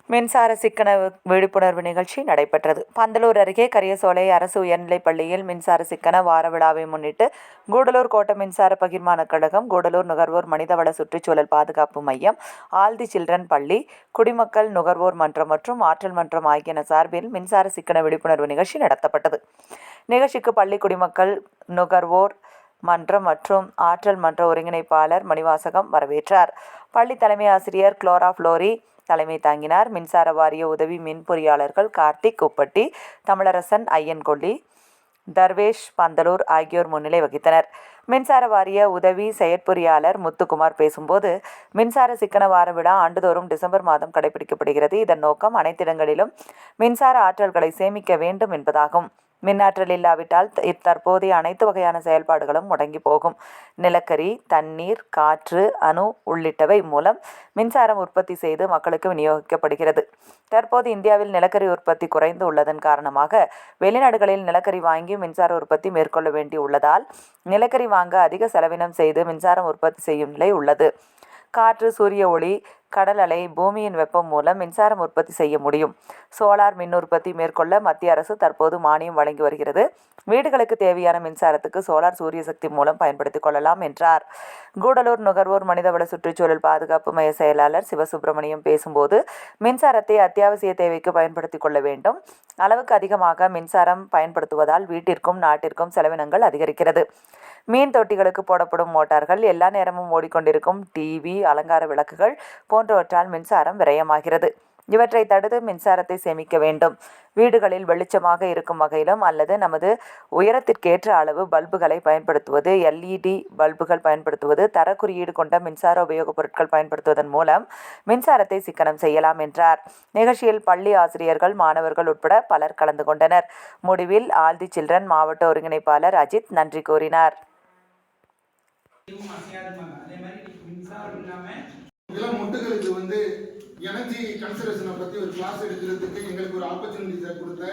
மின்சார சிக்கன விழிப்புணர்வு நிகழ்ச்சி நடைபெற்றது. பந்தலூர் அருகே கரியசோலை அரசு உயர்நிலைப் பள்ளியில் மின்சார சிக்கன வார விழாவை முன்னிட்டு கூடலூர் கோட்ட மின்சார பகிர்மான கழகம், கூடலூர் நுகர்வோர் மனிதவள சுற்றுச்சூழல் பாதுகாப்பு மையம், ஆல்தி சில்ட்ரன் பள்ளி, குடிமக்கள் நுகர்வோர் மன்றம் மற்றும் ஆற்றல் மன்றம் ஆகியன சார்பில் மின்சார சிக்கன விழிப்புணர்வு நிகழ்ச்சி நடத்தப்பட்டது. நிகழ்ச்சிக்கு பள்ளி, குடிமக்கள் நுகர்வோர் மன்றம் மற்றும் ஆற்றல் மன்ற ஒருங்கிணைப்பாளர் மணிவாசகம் வரவேற்றார். பள்ளி தலைமை ஆசிரியர் குளோரா புளோரி தலைமை தாங்கினார். மின்சார வாரிய உதவி மின் பொறியாளர்கள் கார்த்திக் உப்பட்டி, தமிழரசன், ஐயன்கொல்லி, தர்வேஷ் பந்தலூர் ஆகியோர் முன்னிலை வகித்தனர். மின்சார வாரிய உதவி செயற்பொறியாளர் முத்துக்குமார் பேசும்போது, மின்சார சிக்கன வார விழா ஆண்டுதோறும் டிசம்பர் மாதம் கடைபிடிக்கப்படுகிறது. இதன் நோக்கம் அனைத்திடங்களிலும் மின்சார ஆற்றல்களை சேமிக்க வேண்டும் என்பதாகும். மின்னாற்றல் இல்லாவிட்டால் தற்போதைய அனைத்து வகையான செயல்பாடுகளும் முடங்கி போகும். நிலக்கரி, தண்ணீர், காற்று, அணு உள்ளிட்டவை மூலம் மின்சாரம் உற்பத்தி செய்து மக்களுக்கு விநியோகிக்கப்படுகிறது. தற்போது இந்தியாவில் நிலக்கரி உற்பத்தி குறைந்து உள்ளதன் காரணமாக வெளிநாடுகளில் நிலக்கரி வாங்கி மின்சார உற்பத்தி மேற்கொள்ள வேண்டியுள்ளதால் நிலக்கரி வாங்க அதிக செலவினம் செய்து மின்சாரம் உற்பத்தி செய்யும் நிலை உள்ளது. காற்று, சூரிய ஒளி, கடல் அலை, பூமியின் வெப்பம் மூலம் மின்சாரம் உற்பத்தி செய்ய முடியும். சோலார் மின் உற்பத்தி மேற்கொள்ள மத்திய அரசு தற்போது மானியம் வழங்கி வருகிறது. வீடுகளுக்கு தேவையான மின்சாரத்துக்கு சோலார் சூரிய சக்தி மூலம் பயன்படுத்திக் கொள்ளலாம் என்றார். கூடலூர் நுகர்வோர் மனிதவள சுற்றுச்சூழல் பாதுகாப்பு மைய செயலாளர் சிவசுப்பிரமணியம் பேசும்போது, மின்சாரத்தை அத்தியாவசிய தேவைக்கு பயன்படுத்திக் கொள்ள வேண்டும். அளவுக்கு அதிகமாக மின்சாரம் பயன்படுத்துவதால் வீட்டிற்கும் நாட்டிற்கும் செலவினங்கள் அதிகரிக்கிறது. மீன் தொட்டிகளுக்கு போடப்படும் மோட்டார்கள், எல்லா நேரமும் ஓடிக்கொண்டிருக்கும் டிவி, அலங்கார விளக்குகள் போன்றவற்றால் மின்சாரம் விரயமாகிறது. இவற்றை தடுத்து மின்சாரத்தை சேமிக்க வேண்டும். வீடுகளில் வெளிச்சமாக இருக்கும் வகையிலும் அல்லது நமது உயரத்திற்கேற்ற அளவு பல்புகளை பயன்படுத்துவது, LED பல்புகள் பயன்படுத்துவது, தர குறியீடு கொண்ட மின்சார உபயோகப் பொருட்கள் பயன்படுத்துவதன் மூலம் மின்சாரத்தை சிக்கனம் செய்யலாம் என்றார். நிகழ்ச்சியில் பள்ளி ஆசிரியர்கள், மாணவர்கள் உட்பட பலர் கலந்து கொண்டனர். முடிவில் ஆல்தி சில்ட்ரன் மாவட்ட ஒருங்கிணைப்பாளர் அஜித் நன்றி கூறினார். முட்டுகளுக்கு எனர்ஜி கன்சர்வேஷனை பற்றி ஒரு கிளாஸ் எடுக்கிறதுக்கு எங்களுக்கு ஒரு ஆப்பர்ச்சுனிட்டி கொடுத்த